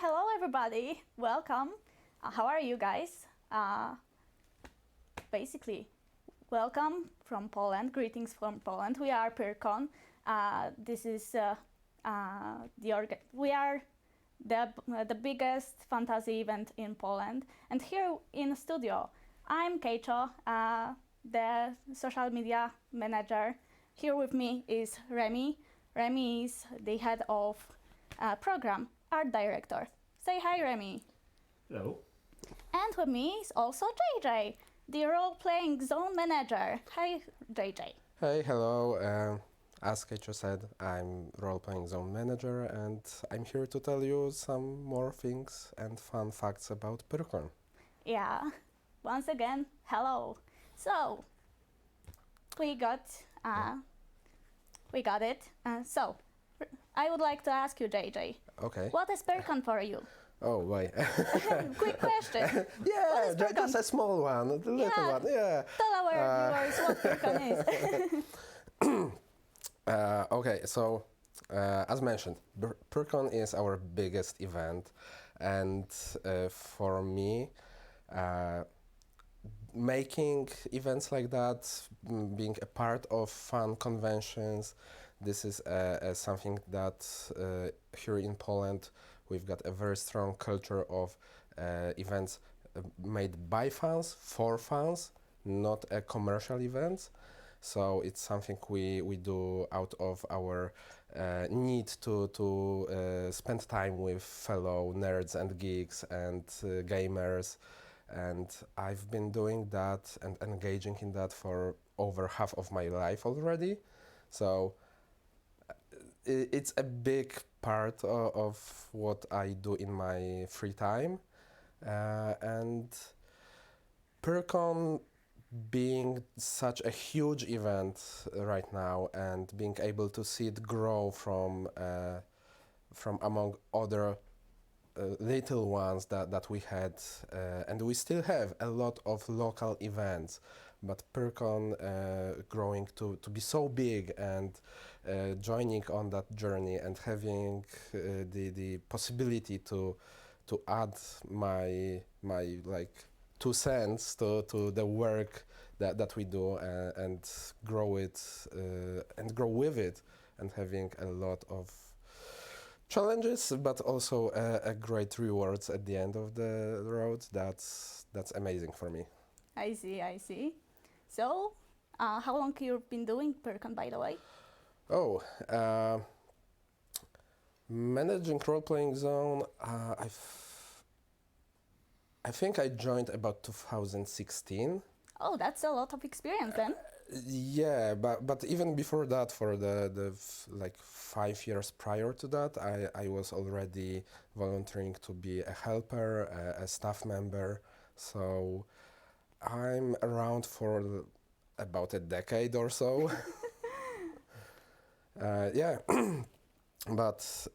hello everybody. Welcome. How are you guys? Basically, welcome from Poland. Greetings from Poland. We are PyrCon. This is we are the biggest fantasy event in Poland. And here in the studio, I'm Keicho, the social media manager. Here with me is Remy. Remy is the head of program, art director. Say hi, Remy. Hello. And with me is also JJ, the role-playing zone manager. Hi, JJ. Hey, hello. As Keicho said, I'm role-playing zone manager, and I'm here to tell you some more things and fun facts about PyrCon. Yeah, once again, hello. So, we got it. So, I would like to ask you, JJ, Okay. what is PyrCon for you? Oh, wait. Quick question. Yeah, is PyrCon? just a small one, a little Yeah. one. Yeah. Tell our viewers what PyrCon is. Okay, so as mentioned, PyrCon is our biggest event, and for me, making events like that, being a part of fun conventions, this is something that here in Poland we've got a very strong culture of events made by fans, for fans, not a commercial events. So it's something we do out of our need to spend time with fellow nerds and geeks and gamers. And I've been doing that and engaging in that for over half of my life already. So it's a big part of what I do in my free time. And PyrCon being such a huge event right now and being able to see it grow from among other little ones that we had, and we still have a lot of local events, but PyrCon growing to be so big and joining on that journey and having the possibility to add my like 2 cents to the work that we do and grow it and grow with it, and having a lot of challenges, but also a great rewards at the end of the road. That's amazing for me. I see. So, how long you've been doing PyrCon, by the way? Oh, managing role-playing zone, I think I joined about 2016. Oh, that's a lot of experience then. Yeah, but even before that, for the like 5 years prior to that, I was already volunteering to be a helper, a staff member. So I'm around for about a decade or so. Yeah, but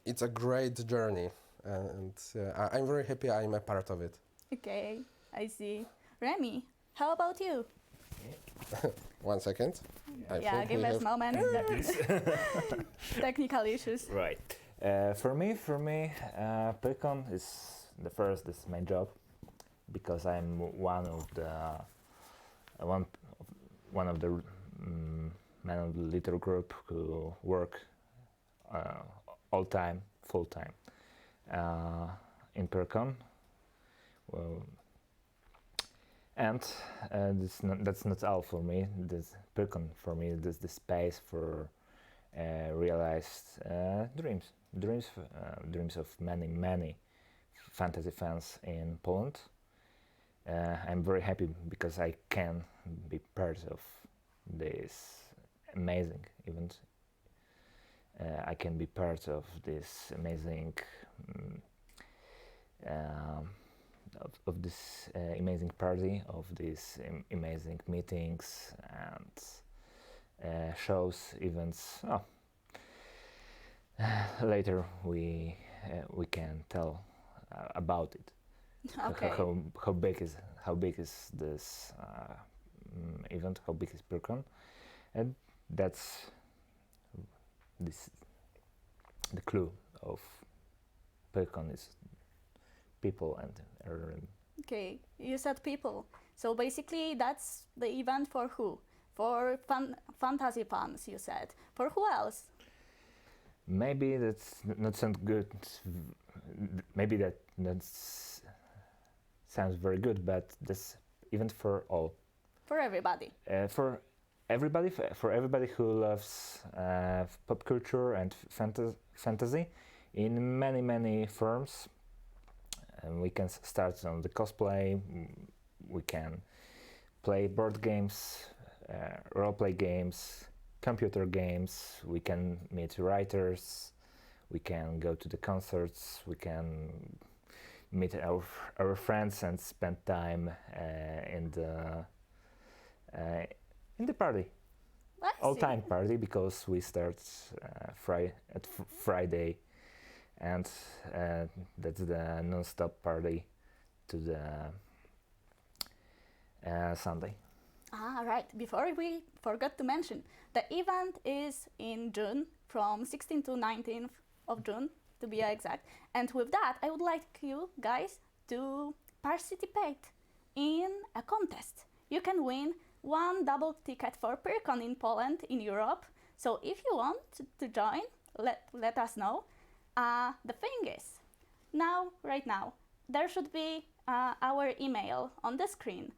it's a great journey, and I'm very happy I'm a part of it. Okay, I see. Remy, how about you? 1 second. I Yeah, think give we us have- a moment. Technical issues. Right. For me, PyrCon is this main job, because I'm one of the men of the little group who work all time, full time in PyrCon. Well, and that's not all for me. This PyrCon for me is the space for realized dreams of many fantasy fans in Poland. I'm very happy because I can be part of this amazing event. I can be part of this amazing of this amazing party, of these amazing meetings and shows, events. Later we can tell about it. Okay. How big is this event? How big is PyrCon? And that's the clue of PyCon is people and Okay, you said people. So basically, that's the event for who? For fantasy fans, you said. For who else? maybe that's not sound good. Maybe sounds very good, but this event for all. For everybody. For everybody who loves pop culture and fantasy in many forms. We can start on the cosplay. We can play board games, role-play games, computer games. We can meet writers. We can go to the concerts. We can meet our friends and spend time in the party. All-time party, because we start Friday, and that's the non-stop party to the Sunday. Right. Before we forgot to mention, the event is in June, from 16th to 19th of June, to be exact. And with that, I would like you guys to participate in a contest. You can win one double ticket for PyCon in Poland, in Europe. So if you want to join, let us know. The thing is, right now, there should be our email on the screen,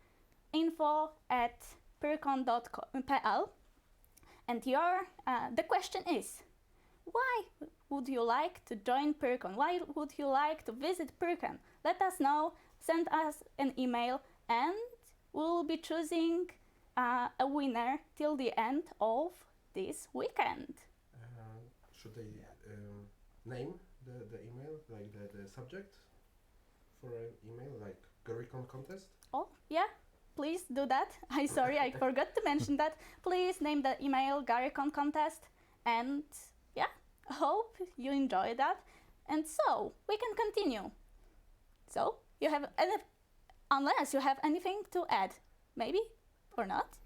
info@pyrcon.pl, and the question is, why would you like to join PyRCon? Why would you like to visit PyRCon? Let us know, send us an email, and we'll be choosing a winner till the end of this weekend. Should I name the email, like the subject for an email, like Garrycon contest? Oh, yeah, please do that. I forgot to mention that. Please name the email Garrycon contest, and yeah, hope you enjoy that. And so we can continue. So unless you have anything to add, maybe or not.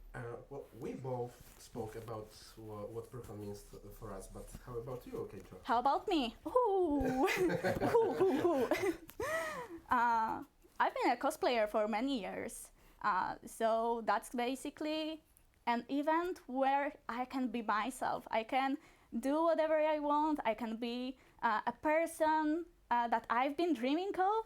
Well, we both spoke about what PyRCon means for us, but how about you, Keito? How about me? Ooh. I've been a cosplayer for many years, so that's basically an event where I can be myself. I can do whatever I want. I can be a person that I've been dreaming of.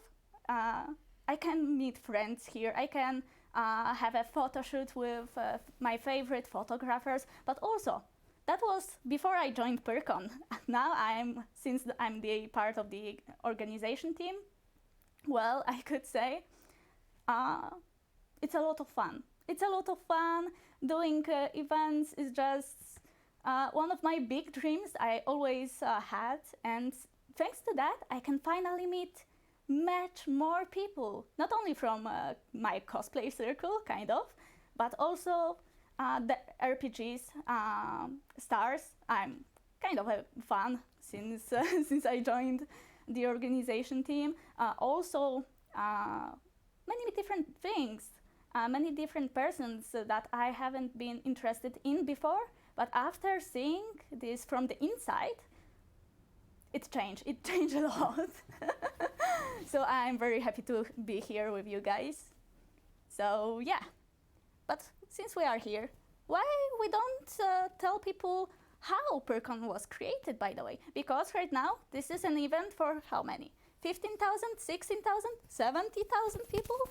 I can meet friends here. I can have a photo shoot with my favorite photographers, but also that was before I joined PyRCon. Now since I'm the part of the organization team, well, I could say it's a lot of fun. It's a lot of fun. Doing events is just one of my big dreams I always had, and thanks to that, I can finally meet much more people, not only from my cosplay circle, kind of, but also the RPGs stars. I'm kind of a fan since since I joined the organization team. Also, many different things, many different persons that I haven't been interested in before, but after seeing this from the inside, it changed a lot. So I'm very happy to be here with you guys. So yeah, but since we are here, why we don't tell people how PyRCon was created, by the way? Because right now, this is an event for how many? 15,000, 16,000, 70,000 people?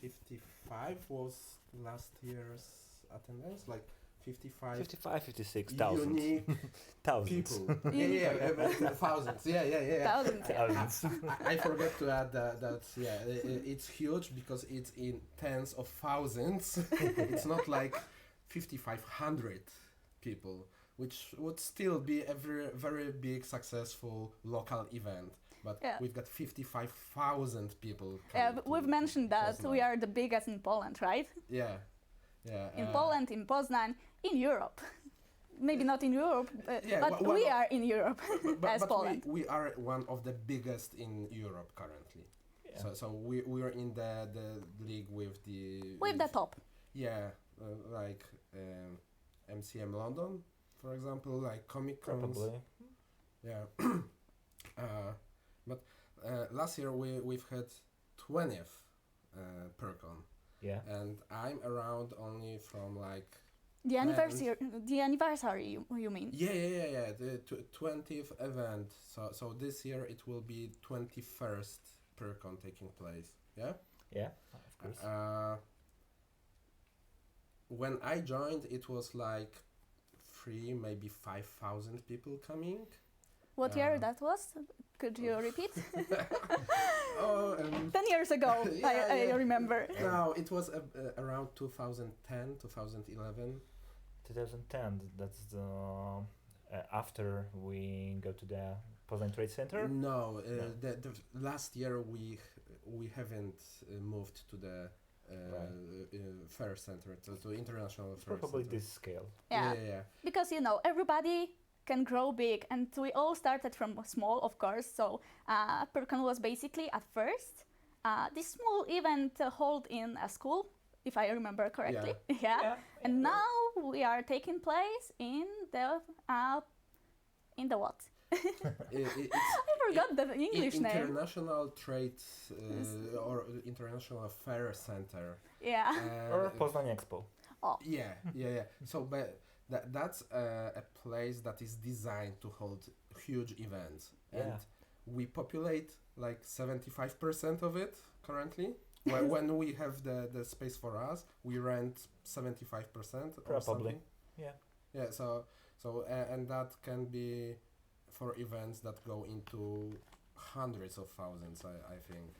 55 was last year's attendance, like 56,000 unique thousands. people. yeah, thousands. Yeah. Thousands. I forgot to add that it's huge because it's in tens of thousands. It's not like 5,500 people, which would still be a very big successful local event. But we've got 55,000 people. We've mentioned that Poznan. We are the biggest in Poland, right? Yeah. In Poland, in Poznan, in Europe. Maybe not in Europe, but we are in Europe as Poland. We are one of the biggest in Europe currently. Yeah. So we are in the league with the top. Yeah, like MCM London, for example, like Comic Cons. Probably. Yeah. But last year we've had 20th Percon, Yeah. and I'm around only from like The anniversary, you mean? yeah, the 20th event. So this year it will be 21st Percon taking place. Yeah. Yeah, of course. When I joined, it was like maybe 5,000 people coming. What year that was? Could you repeat? Oh, 10 years ago, I remember. No, it was around 2010, 2011. 2010. That's the after we go to the Poznań Trade Center. No, the last year we haven't moved to the fair center, to international fair Probably center. this scale. Yeah. Because everybody can grow big, and we all started from small, of course. So Percon was basically at first this small event held in a school, if I remember correctly. Yeah. And now we are taking place in the what? I forgot the English name. International Trade or International Fair Center. Yeah. Or Poznań Expo. Oh. Yeah. So, but that's a place that is designed to hold huge events, and we populate like 75% of it currently. When we have the space for us, we rent 75% or something. Yeah. So and that can be for events that go into hundreds of thousands. I think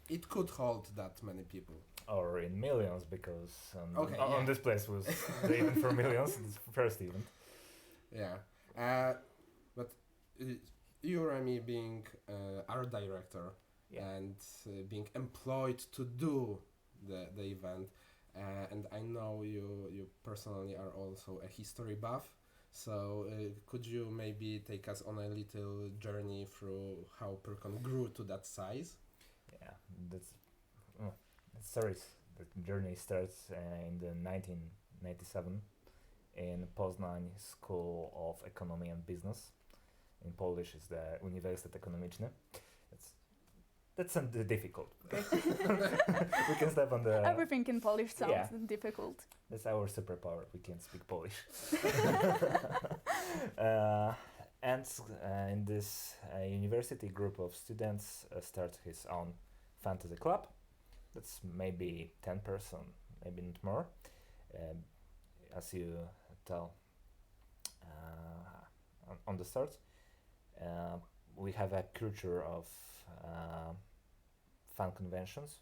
it could hold that many people. Or in millions, because on this place was the event for millions. This first event. Yeah. But you, Remy, being art director and being employed to do the event, and I know you personally are also a history buff. So could you maybe take us on a little journey through how Percon grew to that size? Yeah, that's the journey starts in the 1997 in Poznań School of Economy and Business. In Polish is the Uniwersytet Ekonomiczny. That's difficult. Okay? We can step on the... Everything in Polish sounds difficult. That's our superpower. We can speak Polish. And in this university, group of students start his own fantasy club. That's maybe 10 person, maybe not more. As you tell on the start, we have a culture of fan conventions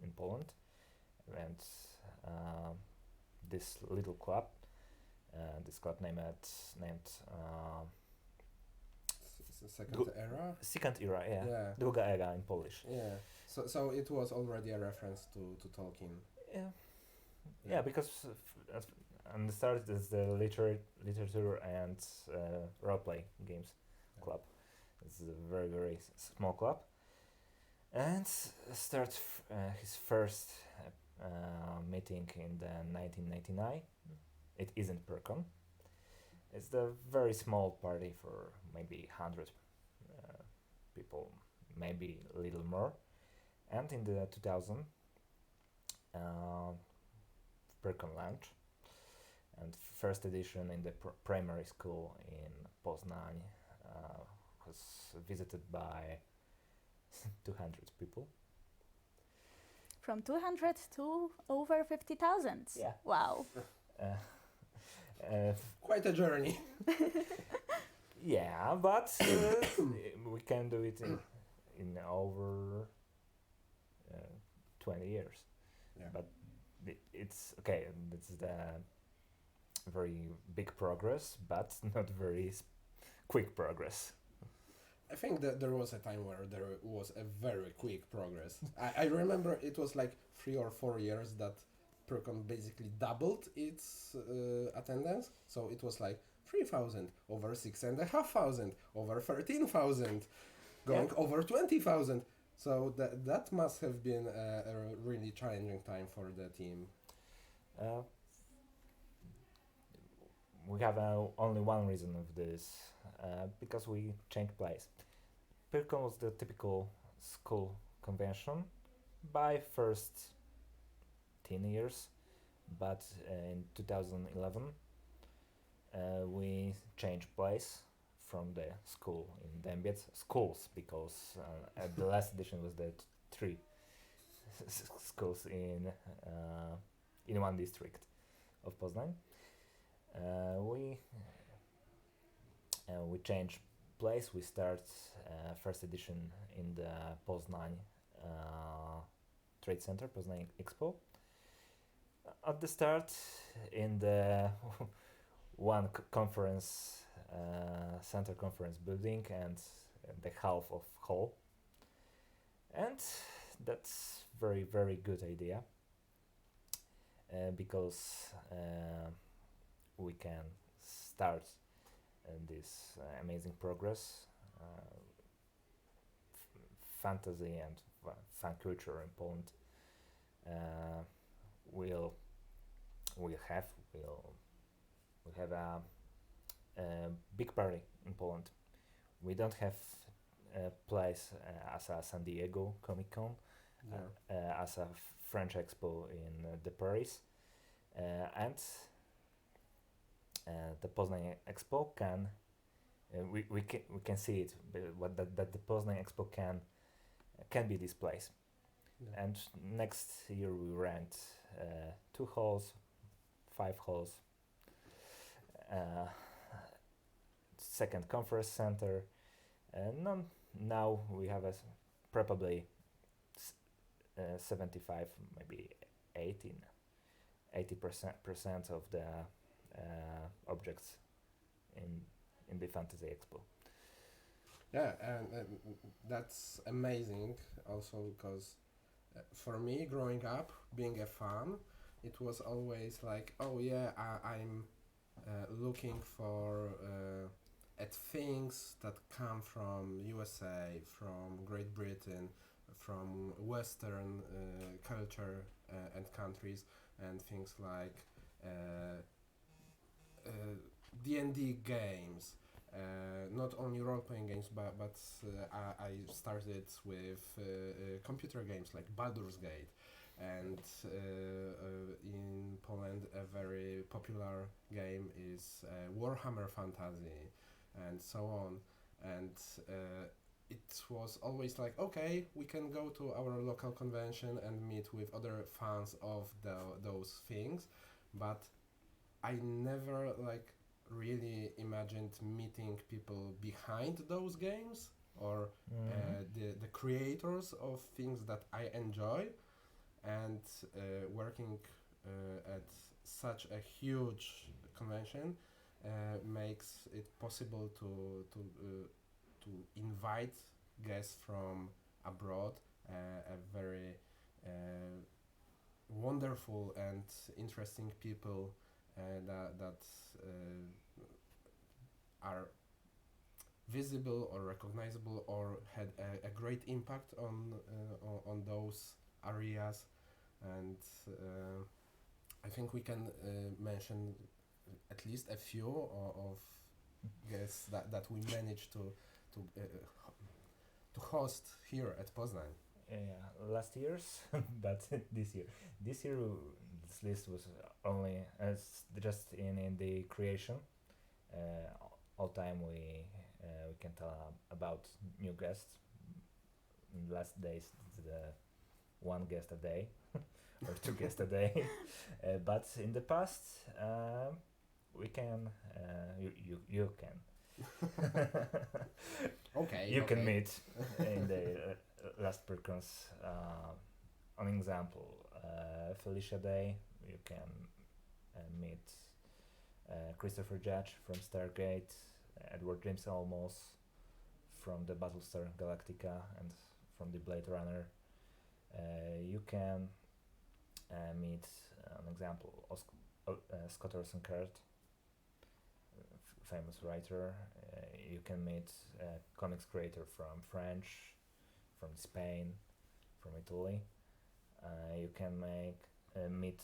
in Poland, and this little club, named Second era? Yeah. Druga era in Polish. Yeah. So it was already a reference to Tolkien. Yeah, because on the start is the literature and roleplay games club. It's a very, very small club. And start his first meeting in the 1999. It isn't Percon. It's the very small party for maybe 100 people, maybe a little more. And in the 2000, Percon launch, and first edition in the primary school in Poznań was visited by 200 people. From 200 to over 50,000. Yeah. Wow. Quite a journey. Yeah, but we can do it in over 20 years. Yeah. But it's okay. It's the very big progress, but not very quick progress. I think that there was a time where there was a very quick progress. I remember it was like 3 or 4 years that Percon basically doubled its attendance. So it was like 3,000, over 6,500, over 13,000, going over 20,000. So that must have been a really challenging time for the team. We have only one reason of this, because we changed place. PyRCon was the typical school convention by first 10 years, but in 2011 we changed place from the school in Dębiec schools, because at the last edition was the three schools in one district of Poznań. We changed place. We start first edition in the Poznań Trade Center, Poznań Expo. At the start, in the one conference center conference building and the half of hall, and that's very good idea because we can start this amazing progress, fantasy and fan culture in Poland will have a big party in Poland. We don't have a place as a San Diego Comic Con, as a French Expo in the Paris, and the Poznań Expo we can see it, but that the Poznań Expo can be this place. Yeah. And next year we rent 2 halls, 5 halls, second conference center, and now we have probably 75, maybe 80% of the objects in the Fantasy Expo. Yeah, and that's amazing also because for me growing up, being a fan, it was always like, oh yeah, I'm looking for at things that come from USA, from Great Britain, from Western culture and countries, and things like D&D games. Not only role-playing games, but I started with computer games like Baldur's Gate, and in Poland a very popular game is Warhammer Fantasy, and so on. And it was always like, okay, we can go to our local convention and meet with other fans of those things, but I never really imagined meeting people behind those games or the creators of things that I enjoy, and working at such a huge convention makes it possible to invite guests from abroad, a very wonderful and interesting people that are visible or recognizable or had a great impact on those areas. And I think we can mention at least a few of guests that we managed to host here at Poznań. Last year's, but this year this list was only just in the creation. All time we can tell about new guests. In last days the one guest a day or 2 guests a day, but in the past we can you can Okay. you can meet in the last PyRCons. An example, Felicia Day, you can meet Christopher Judge from Stargate, Edward James Olmos from the Battlestar Galactica and from the Blade Runner. You can meet an example, Scott Orson Kurt, famous writer. You can meet comics creator from French, from Spain, from Italy. You can meet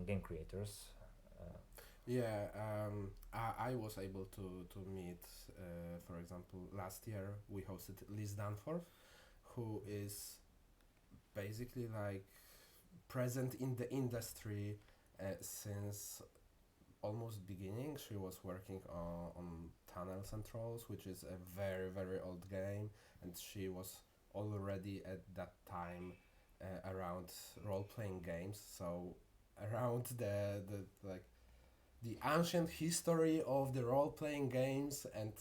game creators. Yeah, I was able to meet, for example, last year we hosted Liz Danforth, who is basically like present in the industry since almost beginning. She was working on Tunnels and Trolls, which is a very, very old game, and she was already at that time around role-playing games, so around the like the ancient history of the role-playing games, and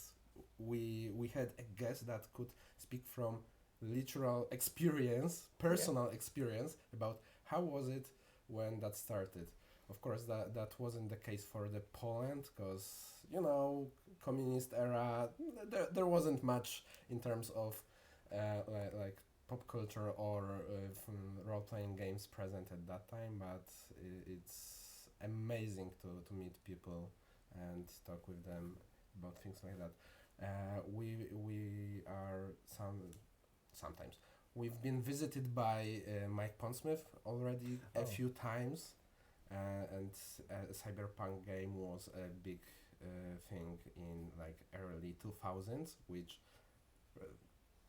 we had a guest that could speak from literal experience, personal experience about how was it when that started. Of course, that wasn't the case for the Poland, because communist era, there wasn't much in terms of like pop culture or role-playing games present at that time, but it's amazing to meet people and talk with them about things like that. We are sometimes we've been visited by Mike Pondsmith already a few times, and a cyberpunk game was a big thing in like early 2000s, which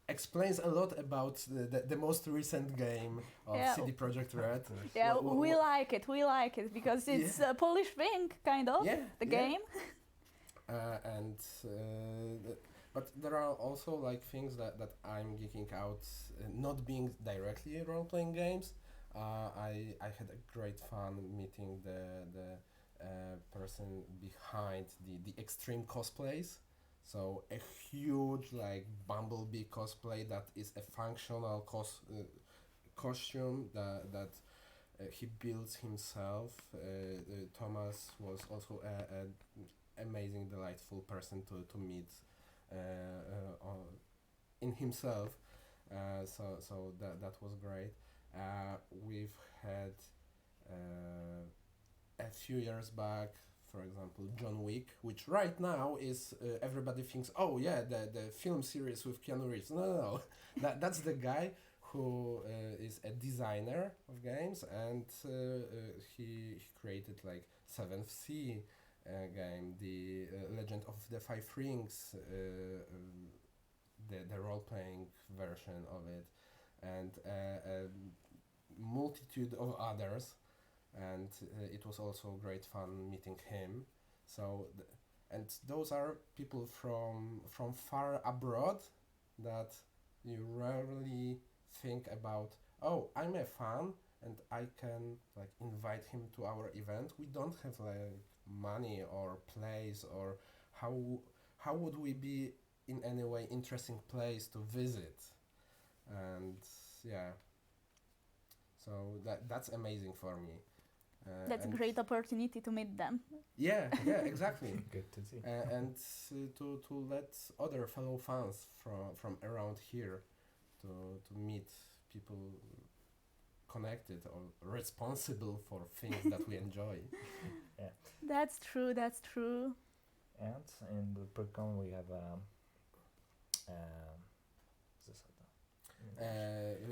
explains a lot about the most recent game of Yeah. CD Projekt Red. Yeah, Wha- we like it because it's a Polish thing, kind of, Yeah, the yeah. game. And but there are also like things that I'm geeking out, not being directly role-playing games. I had a great fun meeting the person behind the extreme cosplays. So a huge like Bumblebee cosplay that is a functional costume that he builds himself. Thomas was also an amazing, delightful person to meet in himself. So that was great. We've had a few years back, for example, John Wick, which right now is everybody thinks, oh yeah, the film series with Keanu Reeves. No. That's the guy who is a designer of games, and he created like Seventh Sea game, the Legend of the Five Rings, the role-playing version of it, and a multitude of others. And it was also great fun meeting him. So, and those are people from far abroad that you rarely think about. Oh, I'm a fan, and I can like invite him to our event. We don't have like money or place, or how would we be in any way interesting place to visit, and yeah. So that's amazing for me. That's a And great opportunity to meet them. yeah, exactly. Good to see. And to let other fellow fans from around here to meet people connected or responsible for things that we enjoy. That's true, that's true. And in the Percon we have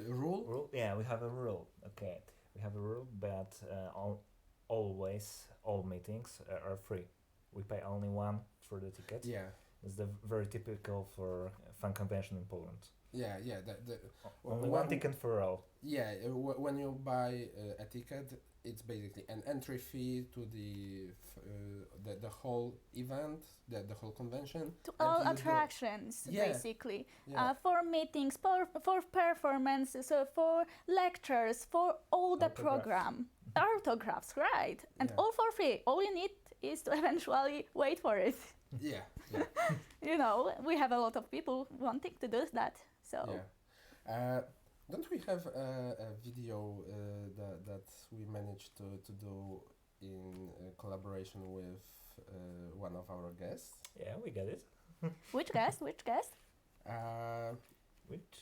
Rule? rule. Yeah, we have a rule. Okay, we have a rule, but always all meetings are free. We pay only one for the ticket. Yeah, It's the very typical for fan convention in Poland. yeah. Only Well, one ticket for all. Yeah, when you buy a ticket, it's basically an entry fee to the whole event, the whole convention. To And all you go- attractions, Yeah. basically. Yeah. For meetings, for performances, for lectures, for all the Autographs. program. Autographs, right. And Yeah. all for free. All you need is to eventually wait for it. Yeah, We have a lot of people wanting to do that. So yeah. Don't we have a video that we managed to do in collaboration with one of our guests? Yeah, we get it. which guest? Which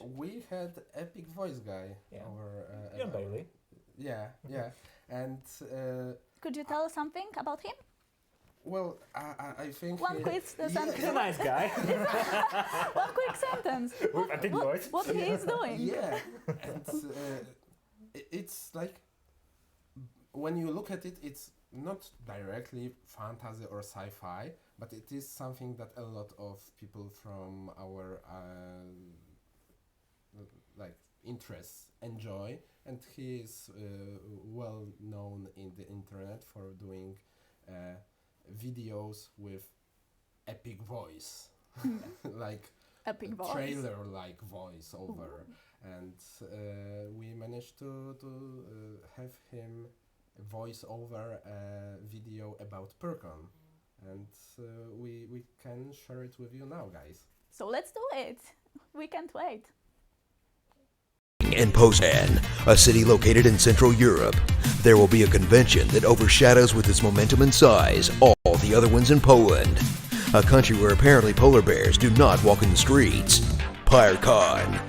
We had Epic Voice Guy Yeah. over. Ian Bailey. Yeah, and Could you tell something about him? well, I think One quick He's a sentence. nice guy. One quick sentence. With a thick voice. What he is doing? Yeah, and it's like when you look at it, it's not directly fantasy or sci-fi, but it is something that a lot of people from our like interests enjoy, and he is well known in the internet for doing videos with epic voice, like Epic voice. trailer like voice over. And we managed to have him voice over a video about Percon, and we can share it with you now, guys. So let's do it. We can't wait. In Poznan, a city located in Central Europe, there will be a convention that overshadows with its momentum and size all the other ones in Poland. A country where apparently polar bears do not walk in the streets. PyreCon.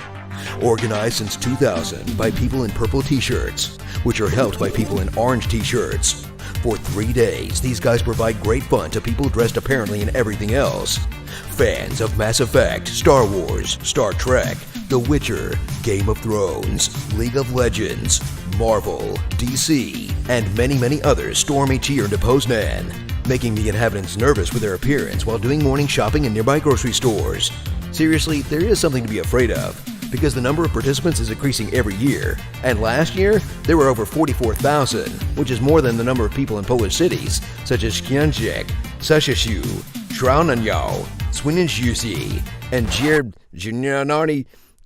Organized since 2000 by people in purple t-shirts, which are helped by people in orange t-shirts. For 3 days, these guys provide great fun to people dressed apparently in everything else. Fans of Mass Effect, Star Wars, Star Trek, The Witcher, Game of Thrones, League of Legends, Marvel, DC, and many others storm each year into Poznan, making the inhabitants nervous with their appearance while doing morning shopping in nearby grocery stores. Seriously, there is something to be afraid of, because the number of participants is increasing every year, and last year there were over 44,000, which is more than the number of people in Polish cities such as Śląsk, Sashishu, Traunanyo, Swininshusi, and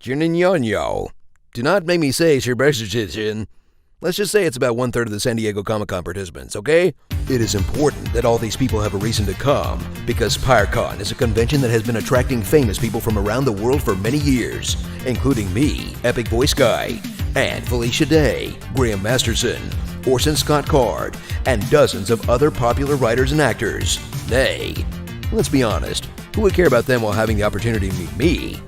Jiernianyo. Do not make me say Sherbesichin. Let's just say it's about 1/3 of the San Diego Comic-Con participants, okay? It is important that all these people have a reason to come, because PyreCon is a convention that has been attracting famous people from around the world for many years, including me, Epic Voice Guy, and Felicia Day, Graham Masterson, Orson Scott Card, and dozens of other popular writers and actors. Nay, let's be honest, who would care about them while having the opportunity to meet me?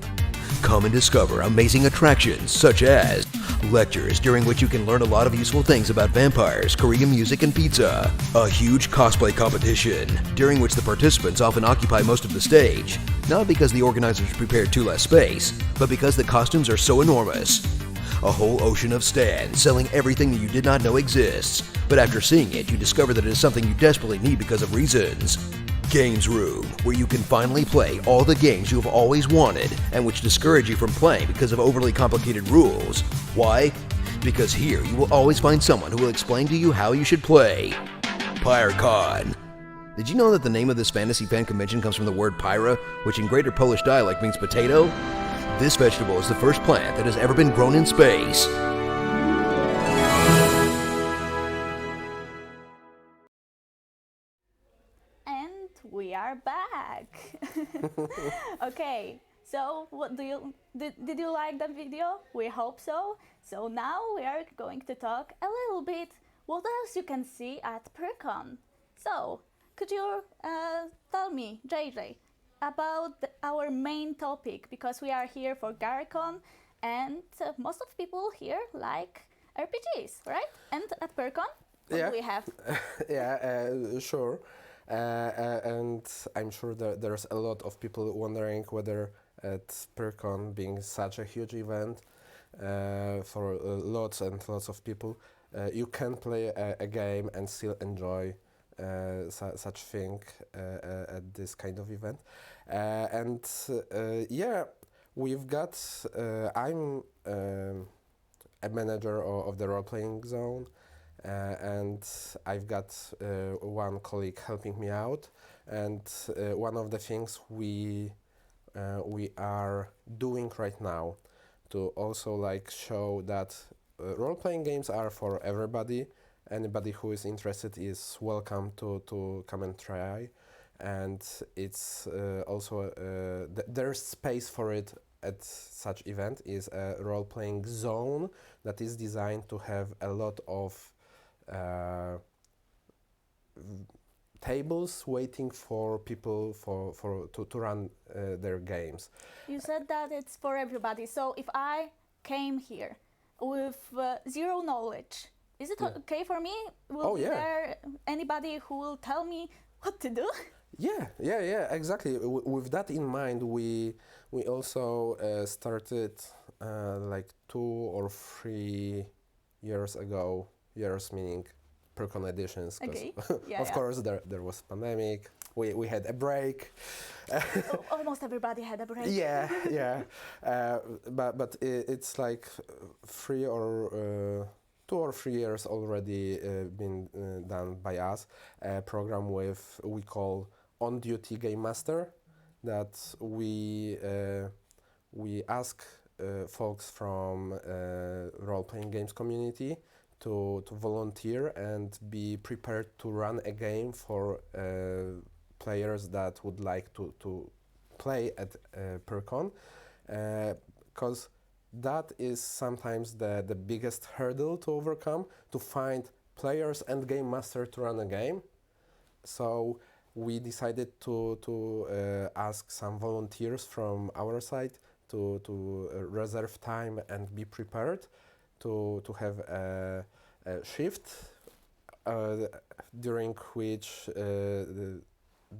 Come and discover amazing attractions such as lectures during which you can learn a lot of useful things about vampires, Korean music, and pizza. A huge cosplay competition, during which the participants often occupy most of the stage, not because the organizers prepared too less space, but because the costumes are so enormous. A whole ocean of stands selling everything that you did not know exists, but after seeing it, you discover that it is something you desperately need because of reasons. Games Room, where you can finally play all the games you have always wanted and which discourage you from playing because of overly complicated rules. Why? Because here you will always find someone who will explain to you how you should play. PyreCon. Did you know that the name of this fantasy fan convention comes from the word pyra, which in Greater Polish dialect means potato? This vegetable is the first plant that has ever been grown in space. And we are back. Okay, so what did you like that video? We hope so. So now we are going to talk a little bit what else you can see at PyreCon. So could you tell me, JJ, about our main topic, because we are here for GaryCon and most of people here like RPGs, right? And at PyreCon, what Yeah. do we have? Yeah, sure. And I'm sure that there's a lot of people wondering whether at PyreCon, being such a huge event for lots and lots of people, you can play a game and still enjoy such thing at this kind of event. Yeah, we've got. I'm a manager of the role-playing zone. And I've got one colleague helping me out, and one of the things we are doing right now to also like show that role-playing games are for everybody. Anybody who is interested is welcome to come and try, and it's also there's space for it at such event. Is a role-playing zone that is designed to have a lot of tables waiting for people to run their games. You said that it's for everybody. So if I came here with zero knowledge, is it okay for me? Will there anybody who will tell me what to do? Yeah, exactly. With that in mind, we also started like 2 or 3 years ago. Years meaning Percon editions. 'Cause Okay. Yeah, of yeah. course, there was pandemic. We had a break. Almost everybody had a break. Yeah, yeah. But it's like 2 or 3 years already been done by us. A program we call On Duty Game Master, that we ask folks from role-playing games community to volunteer and be prepared to run a game for players that would like to play at Percon, because that is sometimes the biggest hurdle to overcome, to find players and game master to run a game. So we decided to ask some volunteers from our side to reserve time and be prepared to have a shift during which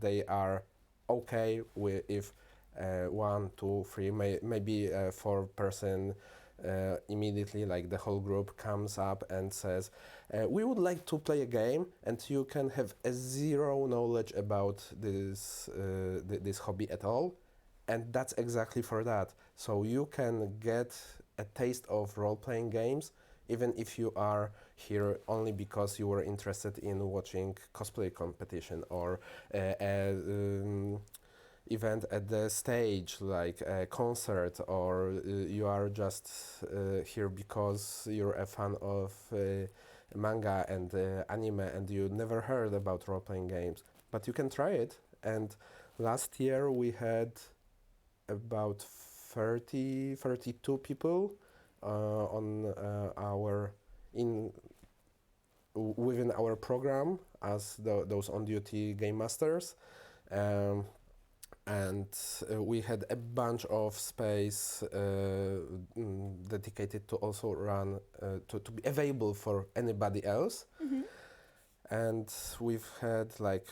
they are okay with if 1, 2, 3, maybe 4 person immediately, like the whole group comes up and says, we would like to play a game, and you can have a zero knowledge about this hobby at all, and that's exactly for that. So you can get a taste of role-playing games, even if you are here only because you were interested in watching cosplay competition or event at the stage, like a concert, or you are just here because you're a fan of manga and anime and you never heard about role-playing games. But you can try it. And last year we had about 32 people within our program as those on-duty game masters. And we had a bunch of space dedicated to also run, to be available for anybody else. Mm-hmm. And we've had like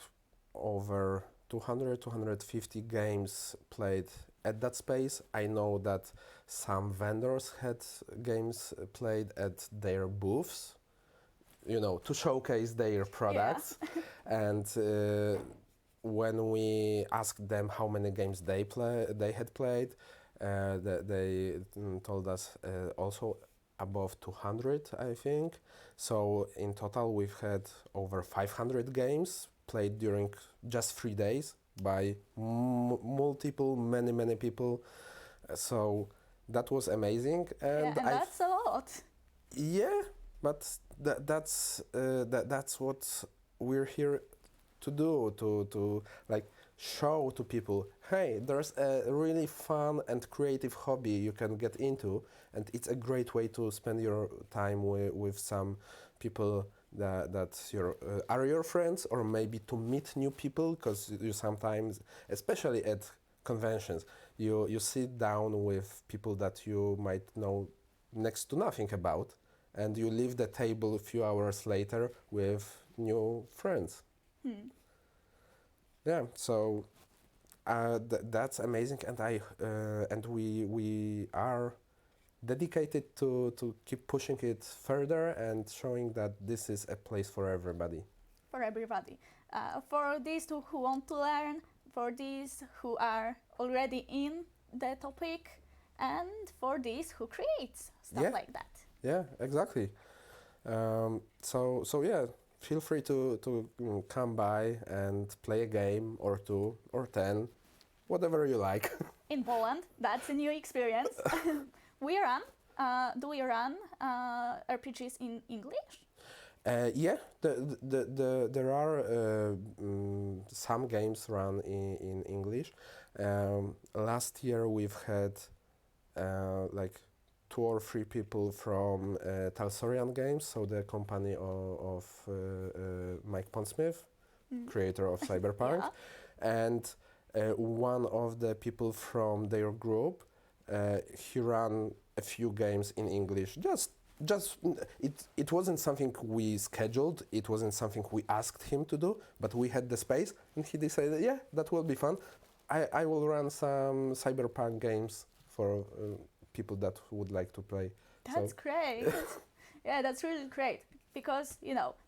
over 250 games played at that space. I know that some vendors had games played at their booths, to showcase their products. And when we asked them how many games they had played, they told us also above 200, I think. So in total, we've had over 500 games played during just 3 days by many people. So that was amazing, and that's a lot. Yeah, but that's what we're here to do, to like show to people, hey, there's a really fun and creative hobby you can get into, and it's a great way to spend your time with some people that are your friends, or maybe to meet new people, because you sometimes, especially at conventions, you sit down with people that you might know next to nothing about, and you leave the table a few hours later with new friends. Yeah, so that's amazing, and we are dedicated to keep pushing it further and showing that this is a place for everybody. For everybody. For these who want to learn, for these who are already in the topic, and for these who create stuff like that. Yeah, exactly. So yeah, feel free to come by and play a game or 2 or 10, whatever you like. In Poland, that's a new experience. Do we run RPGs in English? Yeah, there are some games run in English. Last year we've had like 2 or 3 people from Talsorian Games, so the company of Mike Pondsmith, creator of Cyberpunk, and one of the people from their group, he ran a few games in English. It wasn't something we scheduled, it wasn't something we asked him to do, but we had the space, and he decided, yeah, that will be fun. I will run some Cyberpunk games for people that would like to play. That's great. Yeah, that's really great. because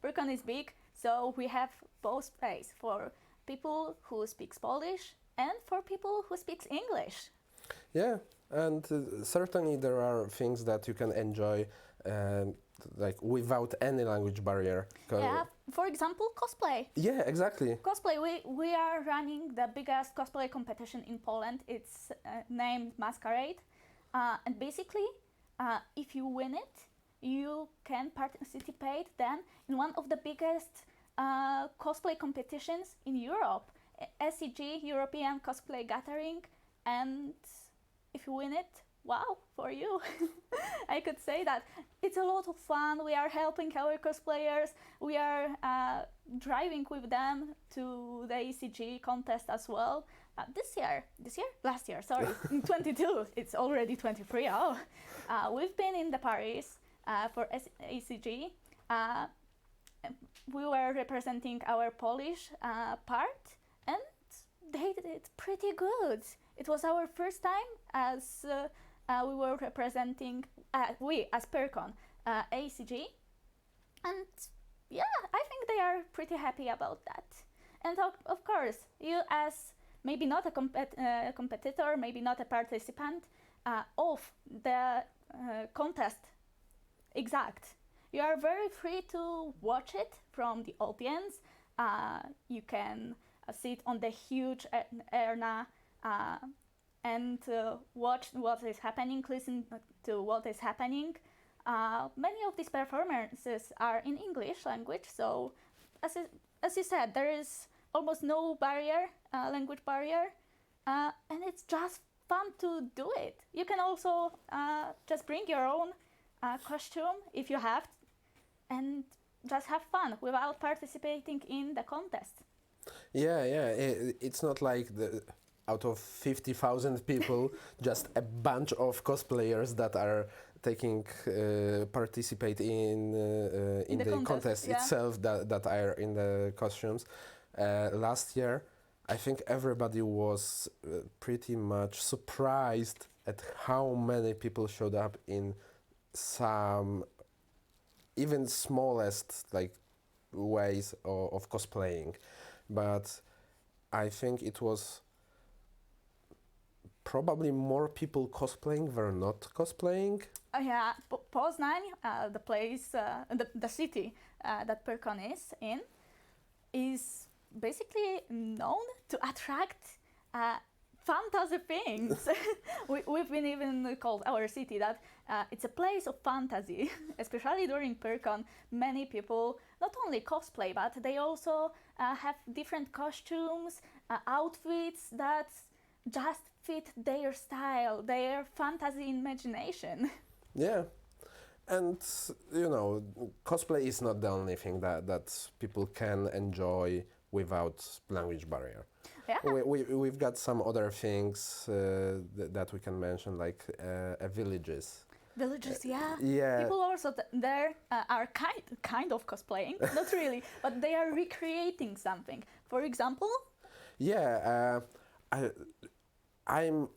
Perkon is big, so we have both space for people who speaks Polish and for people who speaks English. Yeah, and certainly there are things that you can enjoy like without any language barrier. Yeah, for example, cosplay. Yeah, exactly. Cosplay, we are running the biggest cosplay competition in Poland. It's named Masquerade. And basically, if you win it, you can participate then in one of the biggest cosplay competitions in Europe, SCG, European Cosplay Gathering. And if you win it, wow, for you. I could say that. It's a lot of fun. We are helping our cosplayers. We are driving with them to the ECG contest as well. Last year, sorry, in 22, it's already 23. Oh, we've been in the Paris for ECG. We were representing our Polish part, and they did it pretty good. It was our first time as we were representing, we as Perkon, ACG, and yeah, I think they are pretty happy about that. And of course, you as maybe not a competitor, maybe not a participant of the contest exact, you are very free to watch it from the audience. You can sit on the huge arena and watch what is happening, listen to what is happening. Many of these performances are in English language, so as you said, there is almost no barrier, language barrier, and it's just fun to do it. You can also just bring your own costume if you have, and just have fun without participating in the contest. Yeah, it's not like out of 50,000 people, just a bunch of cosplayers that are participate in the contest yeah. itself that are in the costumes. Last year, I think everybody was pretty much surprised at how many people showed up in some even smallest ways of cosplaying. But I think it was probably more people cosplaying than not cosplaying. Yeah, Poznań, the place, the city that Perkon is in, is basically known to attract fantasy things. We've been even called our city that it's a place of fantasy, especially during Perkon. Many people not only cosplay, but they also have different costumes, outfits that just fit their style, their fantasy imagination. Yeah, and cosplay is not the only thing that people can enjoy without language barrier. Yeah. We've got some other things that we can mention, like villages. Villages, yeah. Yeah. People also there are kind of cosplaying, not really, but they are recreating something. For example? Yeah, I'm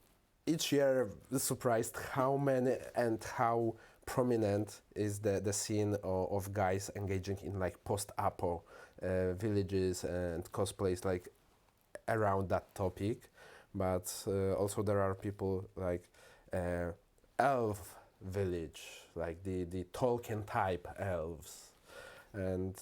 each year surprised how many and how prominent is the scene of guys engaging in post-apo villages and cosplays around that topic. But also there are people elf village, the Tolkien type elves, and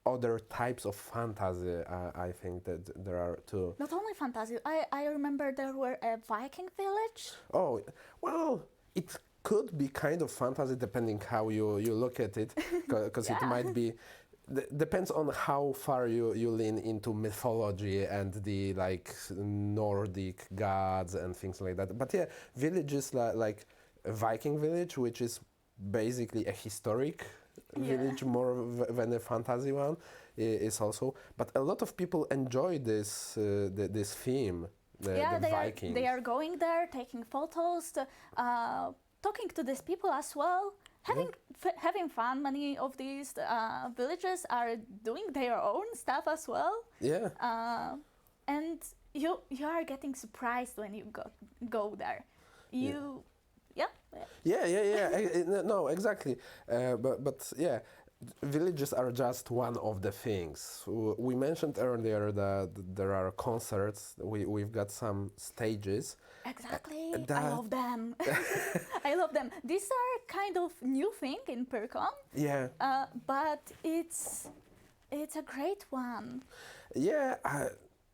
other types of fantasy. I think that there are too. Not only fantasy, I remember there were a Viking village. Oh, well, it could be kind of fantasy depending how you look at it, because Yeah. it might be. Depends on how far you lean into mythology and the Nordic gods and things like that. But yeah, villages like a Viking village, which is basically a historic village more than a fantasy one, is also. But a lot of people enjoy this this theme. The Vikings. They are going there, taking photos, talking to these people as well. Having fun. Many of these villages are doing their own stuff as well. Yeah. And you are getting surprised when you go there. No, exactly. But yeah, villages are just one of the things. We mentioned earlier that there are concerts. We've got some stages. Exactly. I that- love them. I love them. These are kind of new thing in Percon, Yeah, but it's a great one. yeah.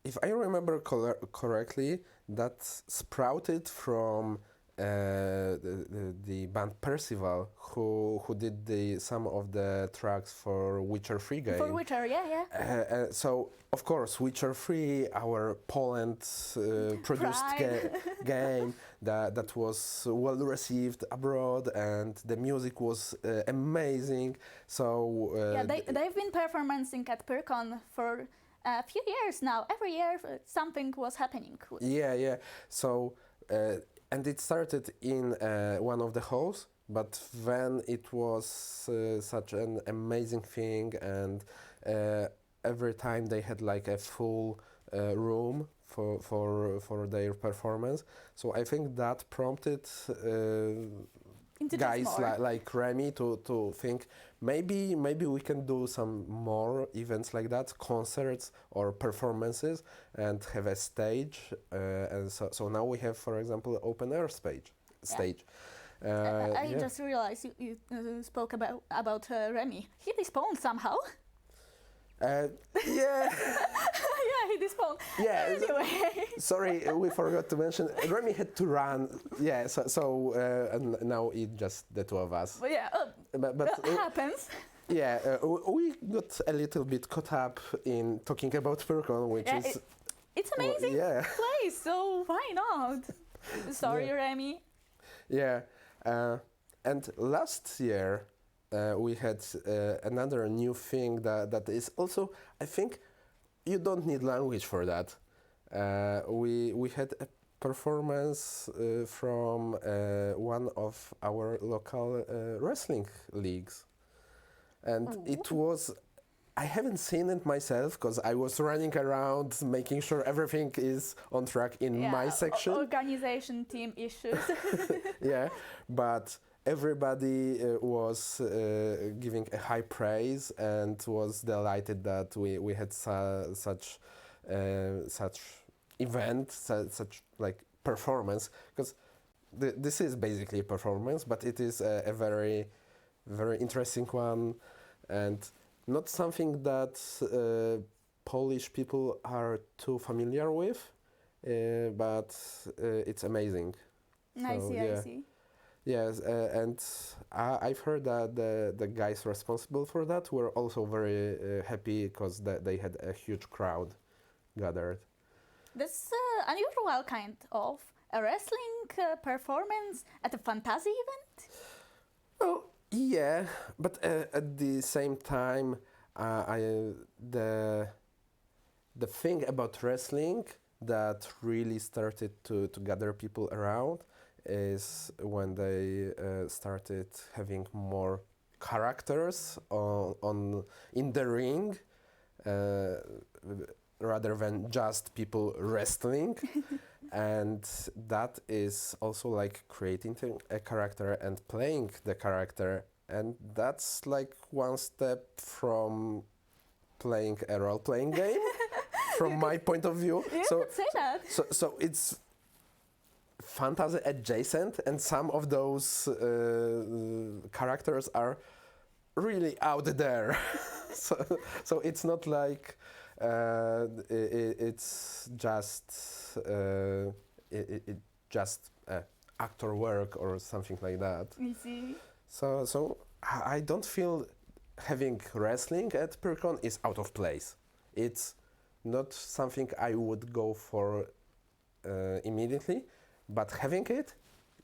If I remember correctly, that sprouted from the band Percival, who did some of the tracks for Witcher 3 game. For Witcher, yeah. So of course, Witcher 3, our Poland produced Pride. game that was well received abroad, and the music was amazing. So Yeah, they've been performing at Percon for a few years now. Every year something was happening. yeah. So and it started in one of the halls, but then it was such an amazing thing, and every time they had like a full room for their performance. So I think that prompted Into this guys more. like Remy to think maybe we can do some more events like that, concerts or performances, and have a stage. And so now we have, for example, open air stage. I just realized you spoke about Remy. He despawned somehow. Yeah. Yeah, he despawned. Yeah. Anyway. Sorry, we forgot to mention Remy had to run. Yeah. So and now it's just the two of us. But yeah, But happens. yeah, we got a little bit caught up in talking about Percon, which Yeah, is it's amazing yeah. place, so why not? Sorry, Yeah. Remy. Yeah, and last year we had another new thing that is also, I think, you don't need language for that. We had a performance from one of our local wrestling leagues, and it was. I haven't seen it myself because I was running around making sure everything is on track in my section. Organization team issues. Yeah, but everybody was giving a high praise and was delighted that we had such event, such like performance, because this is basically a performance, but it is a very interesting one, and not something that Polish people are too familiar with, but it's amazing. I So, see, yeah. I see. Yes, and I've heard that the guys responsible for that were also very happy because they had a huge crowd gathered. This unusual kind of a wrestling performance at a fantasy event? Well, yeah, but at the same time, the thing about wrestling that really started to gather people around is when they started having more characters in the ring, rather than just people wrestling. And that is also like creating a character and playing the character, and that's like one step from playing a role-playing game from my point of view. You So could say that. so it's fantasy adjacent, and some of those characters are really out there. so it's not like it's just just actor work or something like that. You see? So I don't feel having wrestling at Percon is out of place. It's not something I would go for immediately, but having it,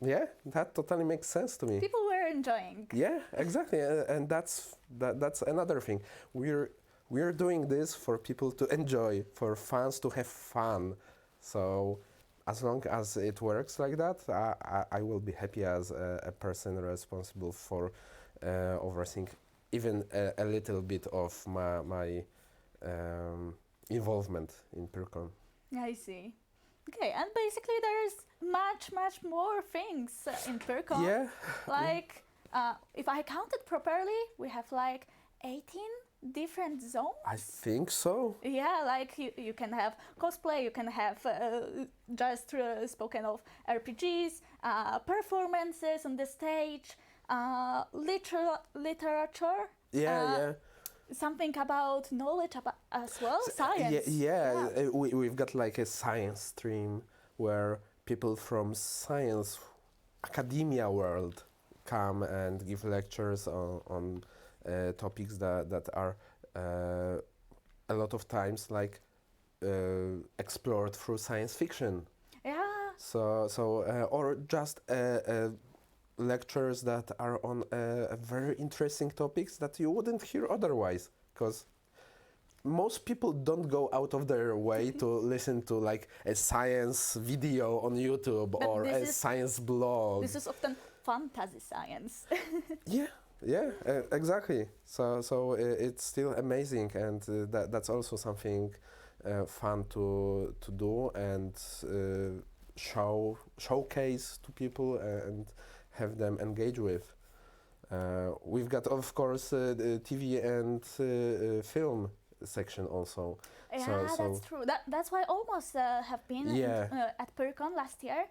yeah, that totally makes sense to me. People were enjoying. Yeah, exactly, and that's another thing. We're doing this for people to enjoy, for fans to have fun. So as long as it works like that, I will be happy as a person responsible for overseeing even a little bit of my involvement in Percon. I see. Okay, and basically there's much more things in Percon. Yeah. Like, if I counted properly, we have like 18 different zones. I think so. Yeah, like you can have cosplay, you can have just spoken of RPGs, performances on the stage, literature. Yeah. Something about knowledge about as well, science. We've got like a science stream where people from science academia world come and give lectures on topics that are a lot of times like explored through science fiction. Yeah. Or just lectures that are on very interesting topics that you wouldn't hear otherwise, because most people don't go out of their way to listen to like a science video on YouTube But or a this science blog. This is often fantasy science. Exactly. So it's still amazing, and that's also something fun to do and showcase to people and have them engage with. We've got, of course, the TV and film section also. Yeah, that's true. That's why I almost have been at Percon last year.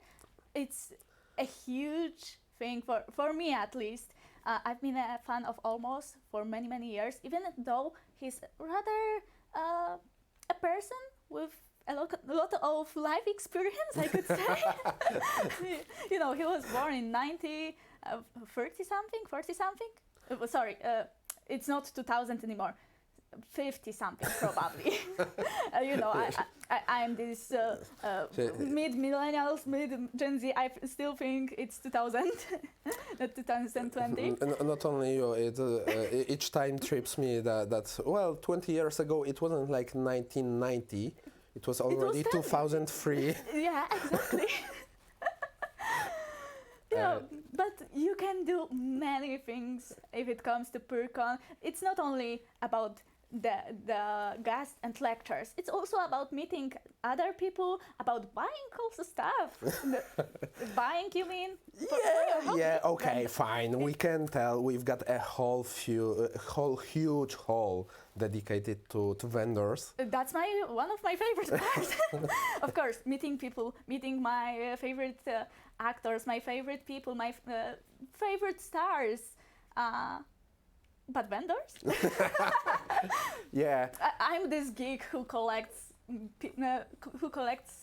It's a huge thing for me, at least. I've been a fan of Almost for many years, even though he's rather a person with a lot of life experience, I could say. You know, he was born in 40 something. Sorry, it's not 2000 anymore. 50 something probably. You know, I'm this mid millennials, mid Gen Z. I still think it's 2000, not 2020. Not only you, each time trips me that well, 20 years ago it wasn't like 1990. It was already 2003. Yeah, exactly. Yeah, but you can do many things if it comes to Percon. It's not only about the guests and lectures. It's also about meeting other people, about buying also stuff. Buying, you mean? Okay, fine. We can tell we've got a whole huge hall dedicated to vendors. That's one of my favorite parts. Of course, meeting people, meeting my favorite actors, my favorite people, my favorite stars. But vendors? Yeah. I'm this geek who collects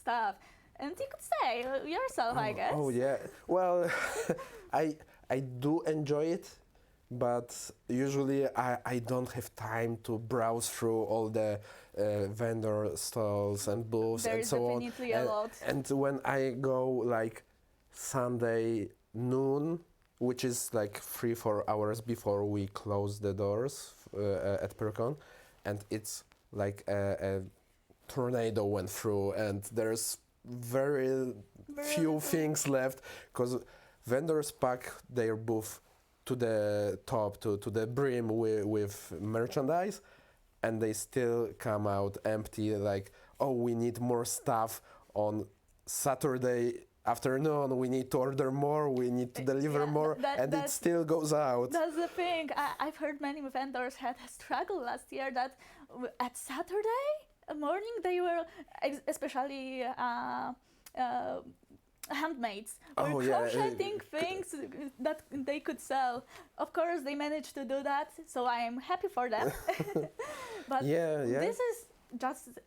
stuff, and you could say yourself, I guess. Oh yeah. Well, I do enjoy it, but usually I don't have time to browse through all the vendor stalls and booths and so on. There's definitely a lot. And when I go like Sunday noon, which is like 3-4 hours before we close the doors at Percon, and it's like a tornado went through, and there's very few things left, because vendors pack their booth to the top, to the brim with merchandise, and they still come out empty, like, oh, we need more stuff on Saturday afternoon, we need to order more, we need to deliver more, and it still goes out. That's the thing. I've heard many vendors had a struggle last year that at Saturday morning they were, especially handmaids, were crocheting things that they could sell. Of course, they managed to do that, so I am happy for them. But this is just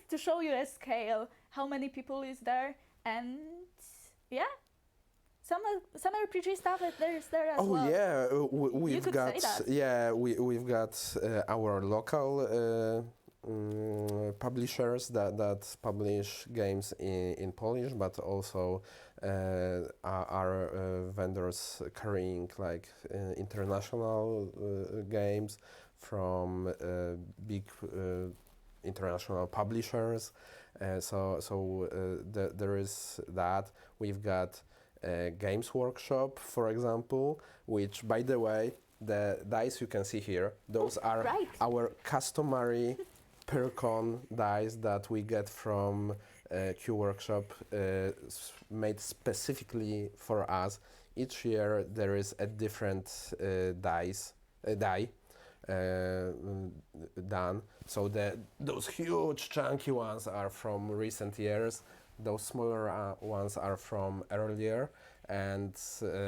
to show you a scale, how many people is there. And yeah, some RPG stuff there's there as well. Oh yeah, we've got our local publishers that publish games in Polish, but also our vendors carrying like international games from big international publishers. There is that. We've got Games Workshop, for example, which, by the way, the dice you can see here, those are our customary Percon dice that we get from Q workshop made specifically for us. Each year there is a different die done. So those huge chunky ones are from recent years. Those smaller ones are from earlier, and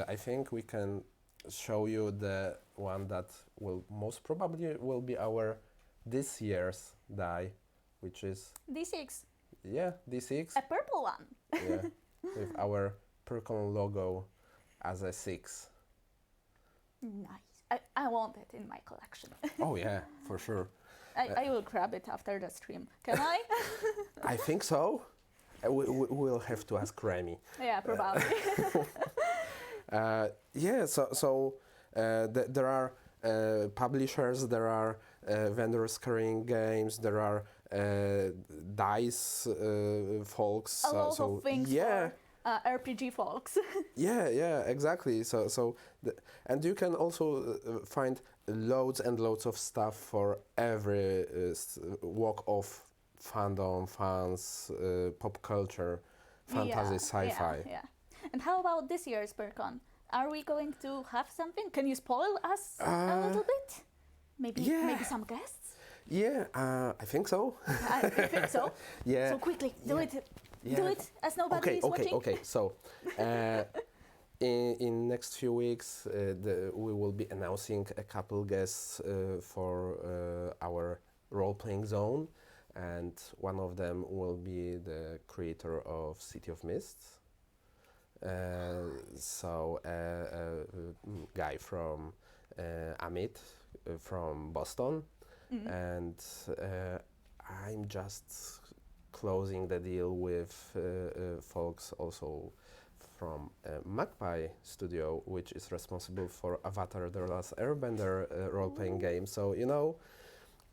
I think we can show you the one that will most probably will be our this year's die, which is D6, D6. a purple one. Yeah, with our Percon logo as a 6. Nice. I want it in my collection. Oh yeah, for sure. I will grab it after the stream. Can I? I think so. We'll have to ask Remy. Yeah, probably. There are publishers, there are vendors carrying games, there are dice folks. A lot of things for RPG folks. Yeah, exactly. And you can also find loads and loads of stuff for every walk of fandom, fans, pop culture, fantasy, sci-fi. Yeah. And how about this year's Percon? Are we going to have something? Can you spoil us a little bit? Maybe some guests? Yeah, I think so. I think so. Yeah. So quickly, do it. Yeah. Do it as nobody is watching. Okay. So, in next few weeks, we will be announcing a couple guests for our role-playing zone, and one of them will be the creator of City of Mists. Guy from Amit from Boston, and I'm just closing the deal with folks also from Magpie Studio, which is responsible for Avatar: The Last Airbender role-playing game. So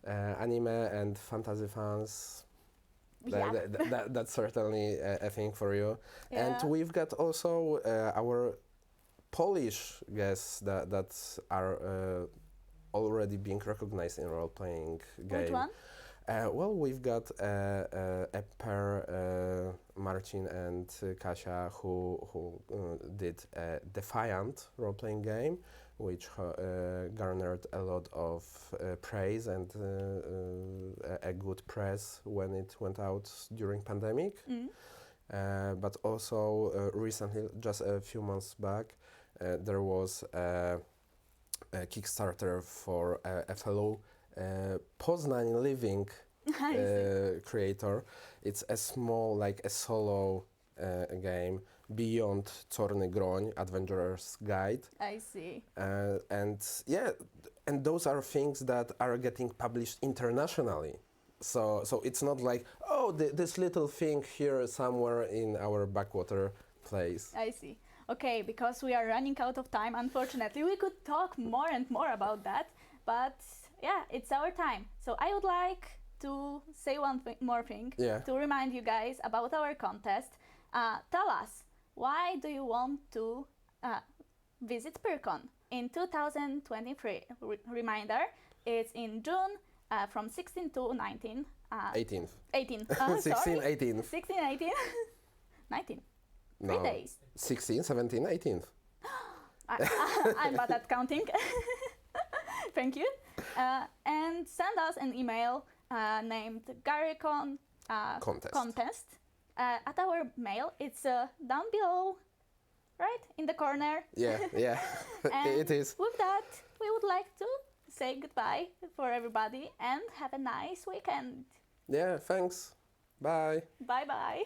anime and fantasy fans. That's certainly a thing for you. Yeah. And we've got also our Polish guests that are already being recognized in role-playing game. Which one? Well, we've got a pair, Marcin and Kasia, who did a Defiant role-playing game, which garnered a lot of praise and a good press when it went out during pandemic. But also recently, just a few months back, there was a Kickstarter for a fellow Poznań living creator. It's a small, like a solo game, Beyond Czarny Groń, Adventurer's Guide. I see. And those are things that are getting published internationally. So it's not like, this little thing here somewhere in our backwater place. I see. Okay, because we are running out of time, unfortunately. We could talk more and more about that, but yeah, it's our time. So I would like to say one more thing to remind you guys about our contest. Tell us, why do you want to visit Percon in 2023? Reminder, it's in June from 16 to 19. 18th. 18. 16, 18th. 16, 18. 19. 3 days. 16, 17, 18th. I'm bad at counting. Thank you. And send us an email named GaryCon Contest at our mail. It's down below, right? In the corner. Yeah. It is. With that, we would like to say goodbye for everybody and have a nice weekend. Yeah, thanks. Bye. Bye-bye.